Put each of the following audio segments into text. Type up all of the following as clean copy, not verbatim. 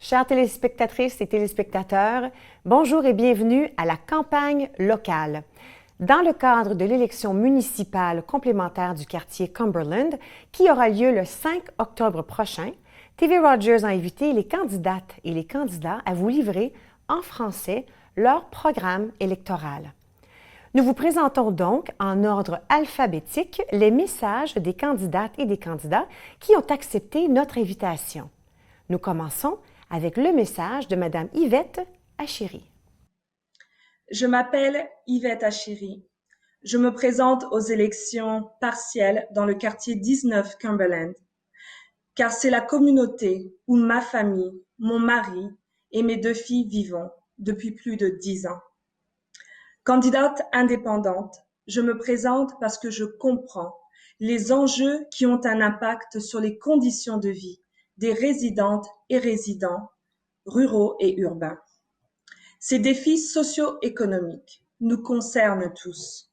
Chères téléspectatrices et téléspectateurs, bonjour et bienvenue à la campagne locale. Dans le cadre de l'élection municipale complémentaire du quartier Cumberland, qui aura lieu le 5 octobre prochain, TV Rogers a invité les candidates et les candidats à vous livrer en français leur programme électoral. Nous vous présentons donc en ordre alphabétique les messages des candidates et des candidats qui ont accepté notre invitation. Nous commençons avec le message de Mme Yvette Achiri. Je m'appelle Yvette Achiri. Je me présente aux élections partielles dans le quartier 19 Cumberland, car c'est la communauté où ma famille, mon mari et mes 2 filles vivons depuis plus de 10 ans. Candidate indépendante, je me présente parce que je comprends les enjeux qui ont un impact sur les conditions de vie des résidentes et résidents ruraux et urbains. Ces défis socio-économiques nous concernent tous.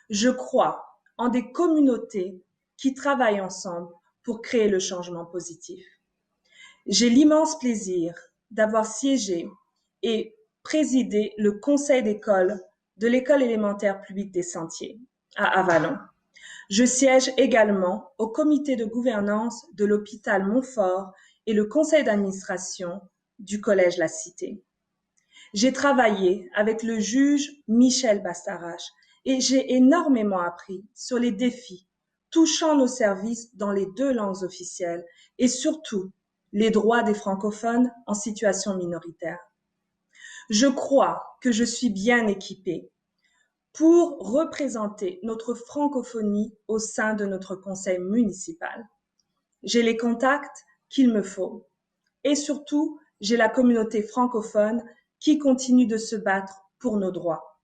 Je crois en des communautés qui travaillent ensemble pour créer le changement positif. J'ai l'immense plaisir d'avoir siégé et présidé le conseil d'école de l'école élémentaire publique des Sentiers à Avalon. Je siège également au comité de gouvernance de l'hôpital Montfort et le conseil d'administration du collège La Cité. J'ai travaillé avec le juge Michel Bastarache et j'ai énormément appris sur les défis touchant nos services dans les 2 langues officielles et surtout les droits des francophones en situation minoritaire. Je crois que je suis bien équipée pour représenter notre francophonie au sein de notre conseil municipal. J'ai les contacts qu'il me faut et surtout, j'ai la communauté francophone qui continue de se battre pour nos droits.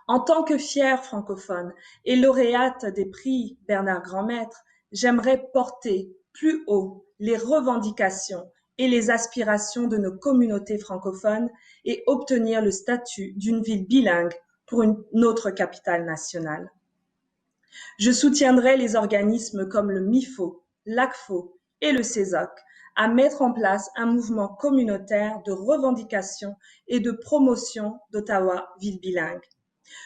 En tant que fière francophone et lauréate des prix Bernard Grandmaître, j'aimerais porter plus haut les revendications et les aspirations de nos communautés francophones et obtenir le statut d'une ville bilingue pour une autre capitale nationale. Je soutiendrai les organismes comme le MIFO, l'ACFO et le CESOC à mettre en place un mouvement communautaire de revendication et de promotion d'Ottawa ville bilingue.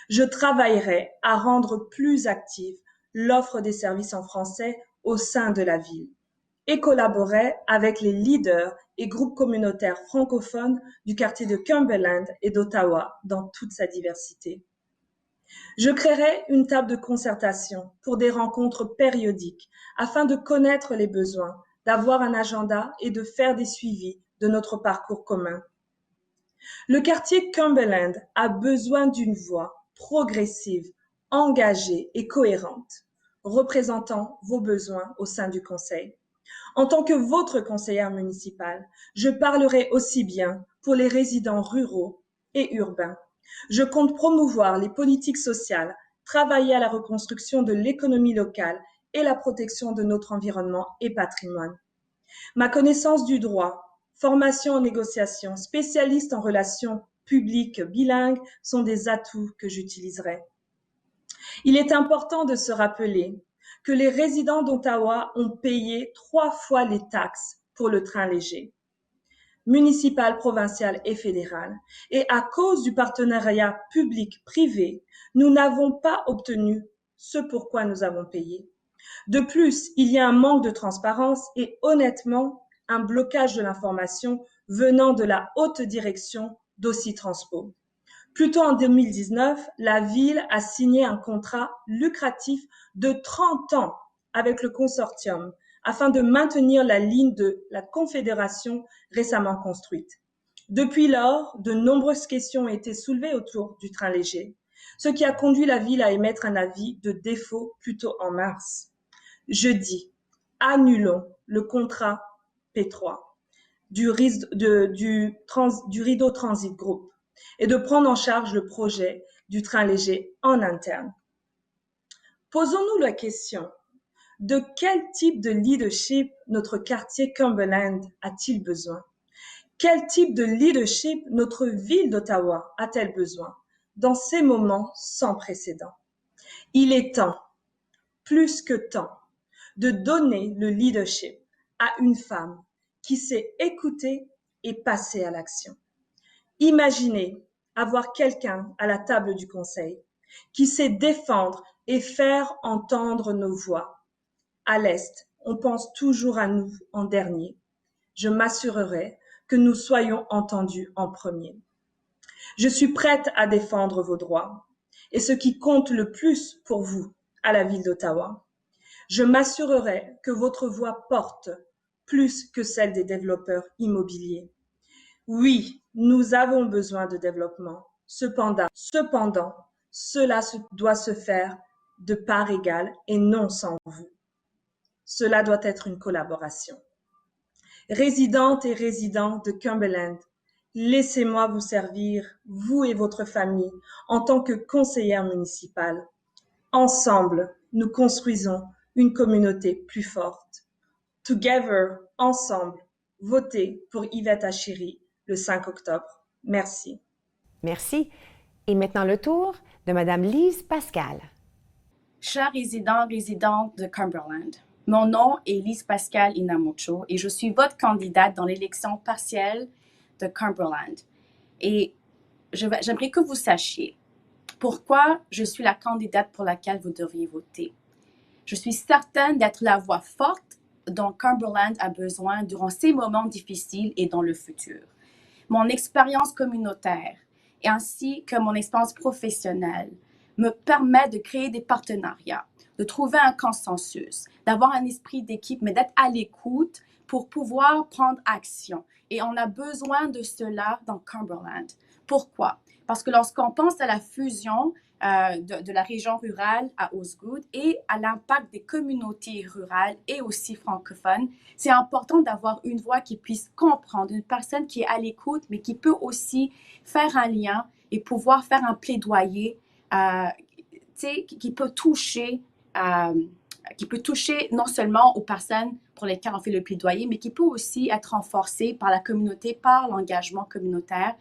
Je travaillerai à rendre plus active l'offre des services en français au sein de la ville et collaborerai avec les leaders et groupes communautaires francophones du quartier de Cumberland et d'Ottawa dans toute sa diversité. Je créerai une table de concertation pour des rencontres périodiques afin de connaître les besoins, d'avoir un agenda et de faire des suivis de notre parcours commun. Le quartier Cumberland a besoin d'une voix progressive, engagée et cohérente, représentant vos besoins au sein du conseil. En tant que votre conseillère municipale, je parlerai aussi bien pour les résidents ruraux et urbains. Je compte promouvoir les politiques sociales, travailler à la reconstruction de l'économie locale et la protection de notre environnement et patrimoine. Ma connaissance du droit, formation en négociation, spécialiste en relations publiques bilingues sont des atouts que j'utiliserai. Il est important de se rappeler que les résidents d'Ottawa ont payé 3 fois les taxes pour le train léger, municipal, provincial et fédéral. Et à cause du partenariat public-privé, nous n'avons pas obtenu ce pourquoi nous avons payé. De plus, il y a un manque de transparence et honnêtement, un blocage de l'information venant de la haute direction d'Aussi Transpo. Plus tôt en 2019, la ville a signé un contrat lucratif de 30 ans avec le consortium afin de maintenir la ligne de la Confédération récemment construite. Depuis lors, de nombreuses questions ont été soulevées autour du train léger, ce qui a conduit la ville à émettre un avis de défaut plus tôt en mars. Je dis, annulons le contrat P3 du Rideau Transit Group et de prendre en charge le projet du train léger en interne. Posons-nous la question, de quel type de leadership notre quartier Cumberland a-t-il besoin? Quel type de leadership notre ville d'Ottawa a-t-elle besoin dans ces moments sans précédent? Il est temps, plus que temps, de donner le leadership à une femme qui sait écouter et passez à l'action. Imaginez avoir quelqu'un à la table du conseil qui sait défendre et faire entendre nos voix. À l'Est, on pense toujours à nous en dernier. Je m'assurerai que nous soyons entendus en premier. Je suis prête à défendre vos droits et ce qui compte le plus pour vous à la ville d'Ottawa. Je m'assurerai que votre voix porte plus que celle des développeurs immobiliers. Oui, nous avons besoin de développement. Cependant, cela doit se faire de part égale et non sans vous. Cela doit être une collaboration. Résidentes et résidents de Cumberland, laissez-moi vous servir, vous et votre famille, en tant que conseillère municipale. Ensemble, nous construisons une communauté plus forte. Together, ensemble, votez pour Yvette Achiri le 5 octobre. Merci. Merci. Et maintenant le tour de Madame Lise Pascal. Chers résidents de Cumberland, mon nom est Lise Pascal Inamucho et je suis votre candidate dans l'élection partielle de Cumberland. Et j'aimerais que vous sachiez pourquoi je suis la candidate pour laquelle vous devriez voter. Je suis certaine d'être la voix forte dont Cumberland a besoin durant ces moments difficiles et dans le futur. Mon expérience communautaire et ainsi que mon expérience professionnelle me permet de créer des partenariats, de trouver un consensus, d'avoir un esprit d'équipe, mais d'être à l'écoute pour pouvoir prendre action. Et on a besoin de cela dans Cumberland. Pourquoi? Parce que lorsqu'on pense à la fusion de la région rurale à Osgood et à l'impact des communautés rurales et aussi francophones, c'est important d'avoir une voix qui puisse comprendre, une personne qui est à l'écoute, mais qui peut aussi faire un lien et pouvoir faire un plaidoyer qui peut toucher non seulement aux personnes pour lesquelles on fait le plaidoyer, mais qui peut aussi être renforcé par la communauté, par l'engagement communautaire,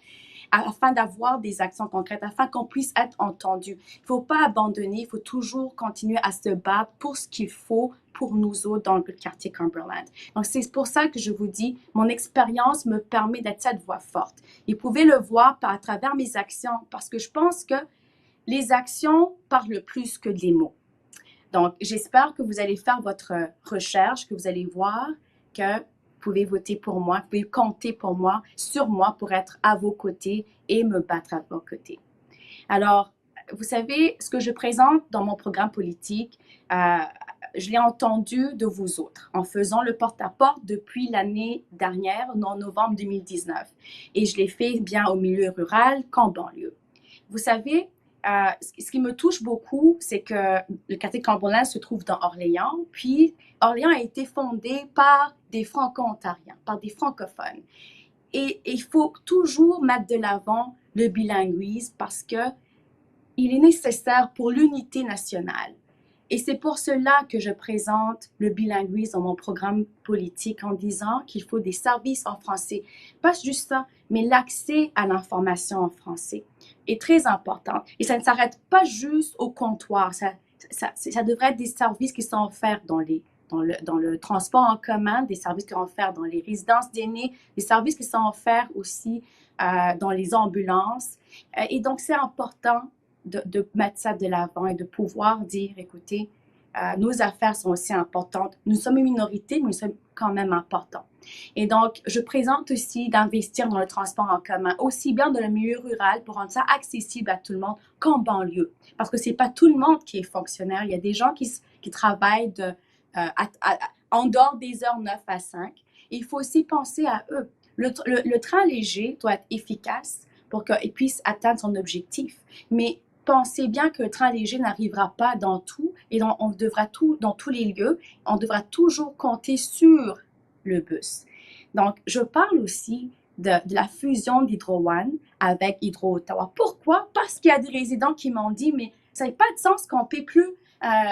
afin d'avoir des actions concrètes, afin qu'on puisse être entendu. Il ne faut pas abandonner, il faut toujours continuer à se battre pour ce qu'il faut pour nous autres dans le quartier Cumberland. Donc, c'est pour ça que je vous dis, mon expérience me permet d'être cette voix forte. Et vous pouvez le voir à travers mes actions, parce que je pense que les actions parlent plus que les mots. Donc, j'espère que vous allez faire votre recherche, que vous allez voir que vous pouvez voter pour moi, vous pouvez compter sur moi pour être à vos côtés et me battre à vos côtés. Alors, vous savez, ce que je présente dans mon programme politique, je l'ai entendu de vous autres en faisant le porte-à-porte depuis l'année dernière, en novembre 2019. Et je l'ai fait bien au milieu rural qu'en banlieue. Vous savez, ce qui me touche beaucoup, c'est que le quartier Cumberland se trouve dans Orléans, puis Orléans a été fondé par des Franco-Ontariens, par des francophones. Et il faut toujours mettre de l'avant le bilinguisme parce qu'il est nécessaire pour l'unité nationale. Et c'est pour cela que je présente le bilinguisme dans mon programme politique en disant qu'il faut des services en français. Pas juste ça, mais l'accès à l'information en français est très important. Et ça ne s'arrête pas juste au comptoir. Ça devrait être des services qui sont offerts dans le transport en commun, des services qui sont offerts dans les résidences d'aînés, des services qui sont offerts aussi dans les ambulances. Et donc, c'est important de mettre ça de l'avant et de pouvoir dire, écoutez, nos affaires sont aussi importantes. Nous sommes une minorité, mais nous sommes quand même importants. Et donc, je présente aussi d'investir dans le transport en commun, aussi bien dans le milieu rural pour rendre ça accessible à tout le monde qu'en banlieue. Parce que c'est pas tout le monde qui est fonctionnaire. Il y a des gens qui travaillent en dehors des heures 9 à 5. Et il faut aussi penser à eux. Le train léger doit être efficace pour qu'il puisse atteindre son objectif. Mais pensez bien que le train léger n'arrivera pas dans tout et dans tous les lieux. On devra toujours compter sur le bus. Donc, je parle aussi de la fusion d'Hydro One avec Hydro Ottawa. Pourquoi? Parce qu'il y a des résidents qui m'ont dit, mais ça n'a pas de sens qu'on paie plus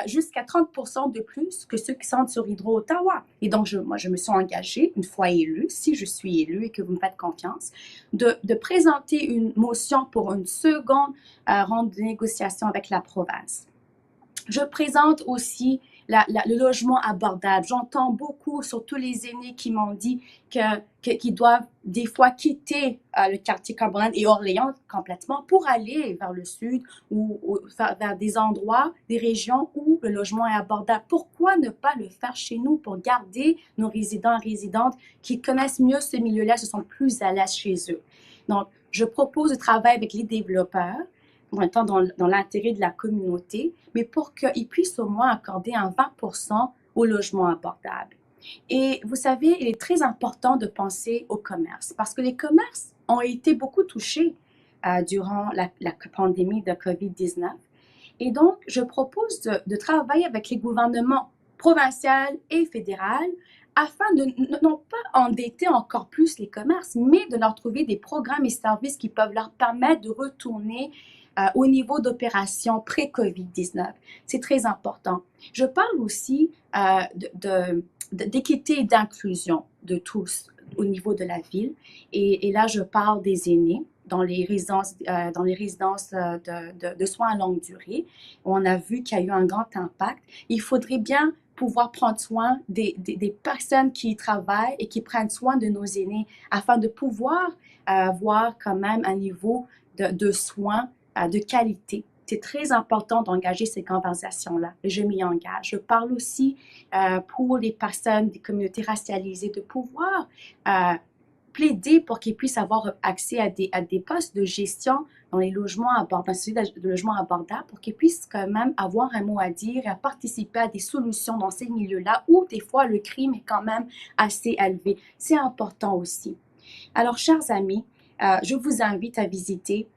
jusqu'à 30% de plus que ceux qui sont sur Hydro Ottawa. Et donc, moi, je me suis engagée, une fois élue, si je suis élue et que vous me faites confiance, de présenter une motion pour une seconde ronde de négociation avec la province. Je présente aussi le logement abordable. J'entends beaucoup, surtout les aînés qui m'ont dit qu'ils doivent des fois quitter le quartier Cumberland et Orléans complètement pour aller vers le sud ou vers des endroits, des régions où le logement est abordable. Pourquoi ne pas le faire chez nous pour garder nos résidents et résidentes qui connaissent mieux ce milieu-là, se sont plus à l'aise chez eux? Donc, je propose de travailler avec les développeurs en étant dans l'intérêt de la communauté, mais pour qu'ils puissent au moins accorder un 20% au logement abordable. Et vous savez, il est très important de penser au commerce parce que les commerces ont été beaucoup touchés durant la pandémie de COVID-19. Et donc, je propose de travailler avec les gouvernements provinciaux et fédéraux afin de non pas endetter encore plus les commerces, mais de leur trouver des programmes et services qui peuvent leur permettre de retourner au niveau d'opération pré-COVID-19. C'est très important. Je parle aussi d'équité et d'inclusion de tous au niveau de la ville. Et là, je parle des aînés dans les résidences de soins à longue durée. On a vu qu'il y a eu un grand impact. Il faudrait bien pouvoir prendre soin des personnes qui y travaillent et qui prennent soin de nos aînés afin de pouvoir avoir quand même un niveau de soins de qualité. C'est très important d'engager ces conversations-là et je m'y engage. Je parle aussi pour les personnes des communautés racialisées de pouvoir plaider pour qu'ils puissent avoir accès à des postes de gestion dans les logements abordables, pour qu'ils puissent quand même avoir un mot à dire et à participer à des solutions dans ces milieux-là où des fois le crime est quand même assez élevé. C'est important aussi. Alors, chers amis, je vous invite à visiter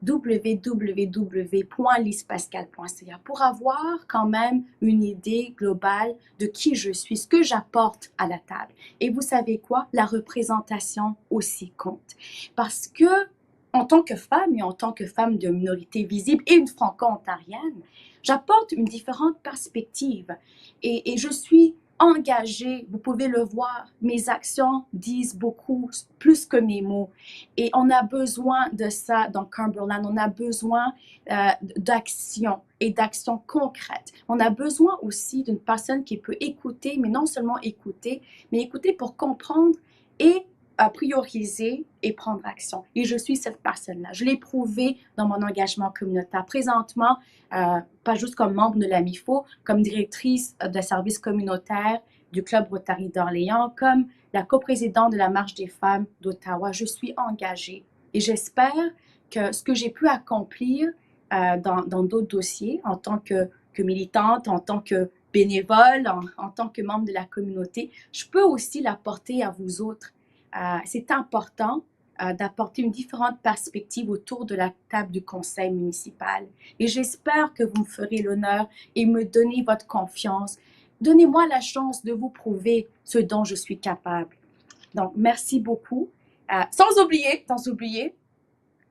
www.lisepascal.ca pour avoir quand même une idée globale de qui je suis, ce que j'apporte à la table. Et vous savez quoi? La représentation aussi compte. Parce que, en tant que femme et en tant que femme de minorité visible et une franco-ontarienne, j'apporte une différente perspective et je suis engagée, vous pouvez le voir, mes actions disent beaucoup plus que mes mots et on a besoin de ça dans Cumberland, on a besoin d'action et d'action concrète. On a besoin aussi d'une personne qui peut écouter, mais non seulement écouter, mais écouter pour comprendre et prioriser et prendre action. Et je suis cette personne-là. Je l'ai prouvé dans mon engagement communautaire. Présentement, pas juste comme membre de l'AMIFO, comme directrice de services communautaires du Club Rotary d'Orléans, comme la coprésidente de la Marche des femmes d'Ottawa. Je suis engagée et j'espère que ce que j'ai pu accomplir dans d'autres dossiers en tant que militante, en tant que bénévole, en tant que membre de la communauté, je peux aussi l'apporter à vous autres. C'est important d'apporter une différente perspective autour de la table du conseil municipal. Et j'espère que vous me ferez l'honneur et me donnez votre confiance. Donnez-moi la chance de vous prouver ce dont je suis capable. Donc, merci beaucoup. Sans oublier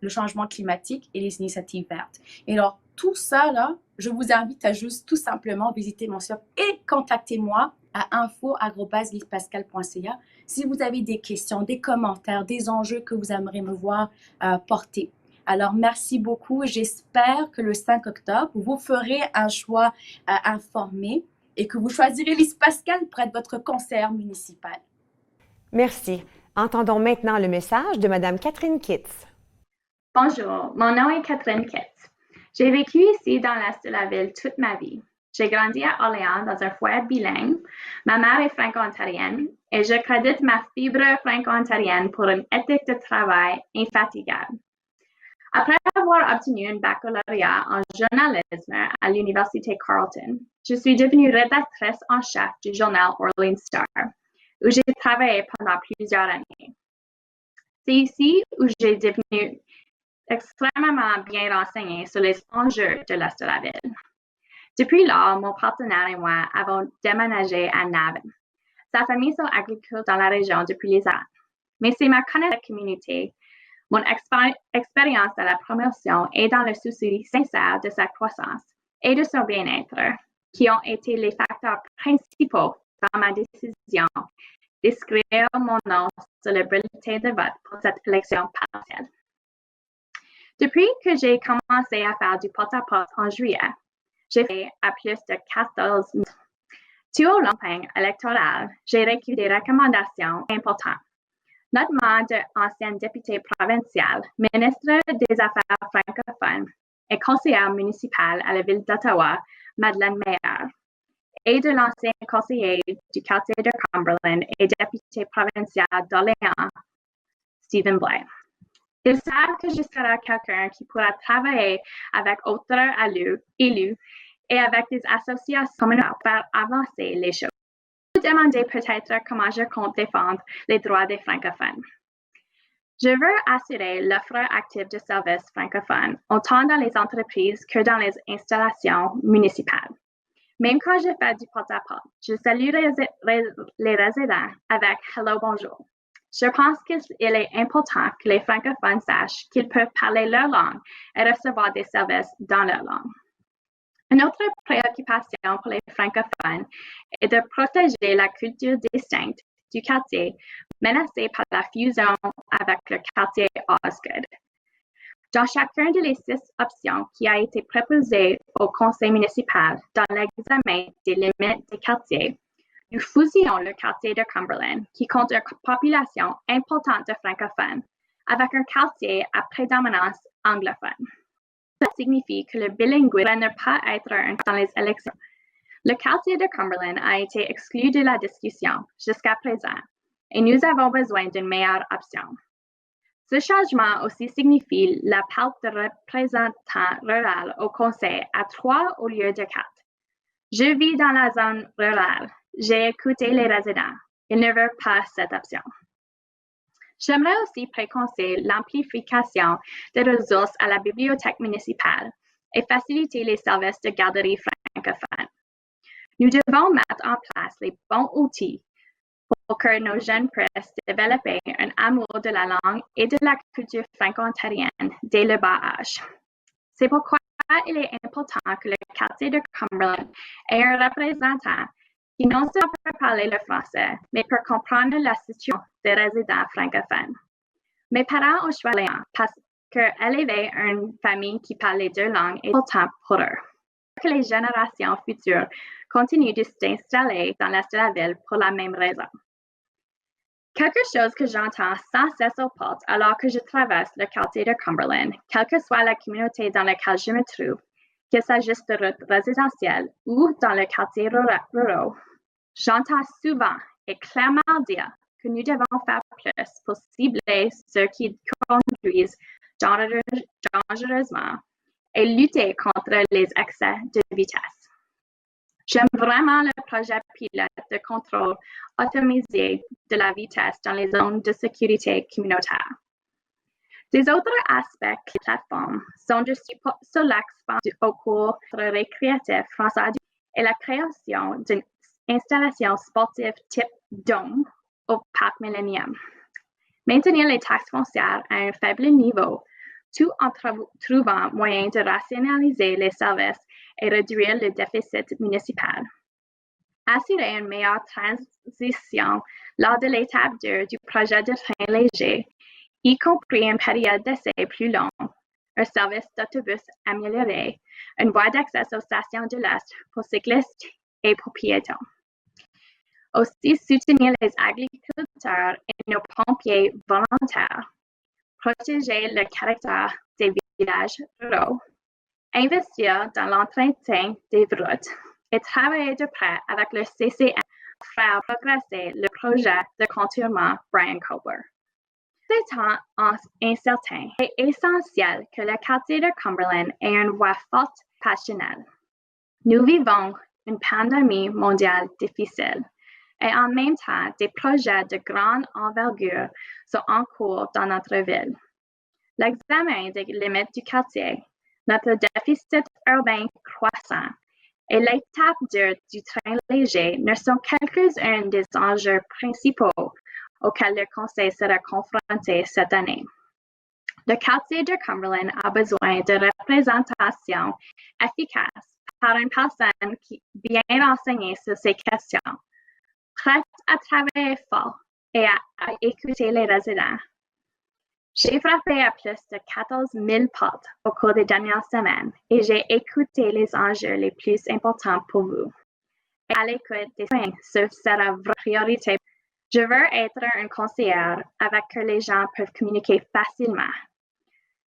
le changement climatique et les initiatives vertes. Et alors, tout ça, là, je vous invite à juste tout simplement visiter mon site et contactez-moi à info@lisepascal.ca si vous avez des questions, des commentaires, des enjeux que vous aimeriez me voir porter. Alors, merci beaucoup. J'espère que le 5 octobre, vous ferez un choix informé et que vous choisirez Lise Pascal pour être votre conseillère municipale. Merci. Entendons maintenant le message de Mme Catherine Kitts. Bonjour, mon nom est Catherine Kitts. J'ai vécu ici dans l'Est de la ville toute ma vie. J'ai grandi à Orléans dans un foyer bilingue. Ma mère est franco-ontarienne et je crédite ma fibre franco-ontarienne pour une éthique de travail infatigable. Après avoir obtenu un baccalauréat en journalisme à l'Université Carleton, je suis devenue rédactrice en chef du journal Orleans Star, où j'ai travaillé pendant plusieurs années. C'est ici où j'ai devenu extrêmement bien renseignée sur les enjeux de l'Est de la ville. Depuis lors, mon partenaire et moi avons déménagé à Navan. Sa famille sont agriculteurs dans la région depuis les années. Mais c'est ma connaissance de la communauté, mon expérience dans la promotion et dans le souci sincère de sa croissance et de son bien-être qui ont été les facteurs principaux dans ma décision d'inscrire mon nom sur le bulletin de vote pour cette élection partielle. Depuis que j'ai commencé à faire du porte-à-porte en juillet, J'ai fait à plus de 14 000. Tout au long de la campagne électorale, j'ai recueilli des recommandations importantes, notamment de l'ancienne députée provinciale, ministre des Affaires francophones et conseillère municipale à la ville d'Ottawa, Madeleine Meyer, et de l'ancien conseiller du quartier de Cumberland et député provincial d'Orléans, Stephen Blais. Ils savent que je serai quelqu'un qui pourra travailler avec d'autres élus et avec des associations communautaires pour faire avancer les choses. Vous demandez peut-être comment je compte défendre les droits des francophones. Je veux assurer l'offre active de services francophones, autant dans les entreprises que dans les installations municipales. Même quand je fais du porte-à-porte, je salue les résidents avec Hello, bonjour. Je pense qu'il est important que les francophones sachent qu'ils peuvent parler leur langue et recevoir des services dans leur langue. Une autre préoccupation pour les francophones est de protéger la culture distincte du quartier menacé par la fusion avec le quartier Osgood. Dans chacune des 6 options qui a été proposée au conseil municipal dans l'examen des limites des quartiers, nous fusillons le quartier de Cumberland, qui compte une population importante de francophones, avec un quartier à prédominance anglophone. Cela signifie que le bilinguisme ne peut pas être dans les élections. Le quartier de Cumberland a été exclu de la discussion jusqu'à présent, et nous avons besoin d'une meilleure option. Ce changement aussi signifie la perte de représentants ruraux au conseil à 3 au lieu de 4. Je vis dans la zone rurale. J'ai écouté les résidents. Ils ne veulent pas cette option. J'aimerais aussi préconcer l'amplification des ressources à la bibliothèque municipale et faciliter les services de garderie francophone. Nous devons mettre en place les bons outils pour que nos jeunes puissent développer un amour de la langue et de la culture franco-ontarienne dès le bas âge. C'est pourquoi il est important que le quartier de Cumberland ait un représentant qui non seulement peut parler le français, mais peut comprendre la situation des résidents francophones. Mes parents ont choisi Léon parce qu'élever une famille qui parle les 2 langues est important pour eux. Que les générations futures continuent de s'installer dans l'est de la ville pour la même raison. Quelque chose que j'entends sans cesse aux portes alors que je traverse le quartier de Cumberland, quelle que soit la communauté dans laquelle je me trouve, qu'il s'agisse de routes résidentielles ou dans le quartier rural, j'entends souvent et clairement dire que nous devons faire plus pour cibler ceux qui conduisent dangereusement et lutter contre les excès de vitesse. J'aime vraiment le projet pilote de contrôle automatisé de la vitesse dans les zones de sécurité communautaire. Des autres aspects de la plateforme sont de support sur l'expansion au cours récréatif français et la création d'une installation sportive type dôme au Parc Millennium. Maintenir les taxes foncières à un faible niveau, tout en trouvant moyen de rationaliser les services et réduire le déficit municipal. Assurer une meilleure transition lors de l'étape 2 du projet de train léger, y compris une période d'essai plus longue, un service d'autobus amélioré, une voie d'accès aux stations de l'Est pour cyclistes et pour piétons. Aussi soutenir les agriculteurs et nos pompiers volontaires, protéger le caractère des villages ruraux, investir dans l'entretien des routes et travailler de près avec le CCM pour faire progresser le projet de contournement Brian Cobbler. Ces temps incertains, il est essentiel que le quartier de Cumberland ait une voix forte et passionnelle. Nous vivons une pandémie mondiale difficile et en même temps, des projets de grande envergure sont en cours dans notre ville. L'examen des limites du quartier, notre déficit urbain croissant et l'étape 2 du train léger ne sont quelques-uns des enjeux principaux auxquels le Conseil sera confronté cette année. Le quartier de Cumberland a besoin de représentation efficace par une personne bien renseignée sur ces questions, prête à travailler fort et à écouter les résidents. J'ai frappé à plus de 14 000 portes au cours des dernières semaines et j'ai écouté les enjeux les plus importants pour vous. Et à l'écoute des soins, ce sera votre priorité. Je veux être une conseillère avec qui les gens peuvent communiquer facilement.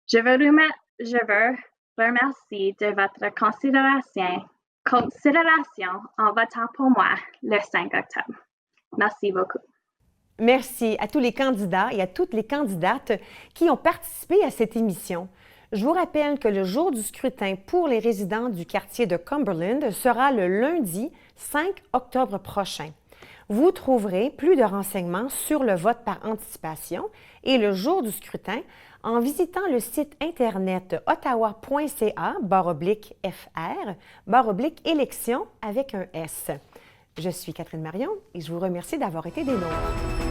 Je vous remercie de votre considération en votant pour moi le 5 octobre. Merci beaucoup. Merci à tous les candidats et à toutes les candidates qui ont participé à cette émission. Je vous rappelle que le jour du scrutin pour les résidents du quartier de Cumberland sera le lundi 5 octobre prochain. Vous trouverez plus de renseignements sur le vote par anticipation et le jour du scrutin en visitant le site internet ottawa.ca/fr/élection avec un S. Je suis Catherine Marion et je vous remercie d'avoir été des nôtres.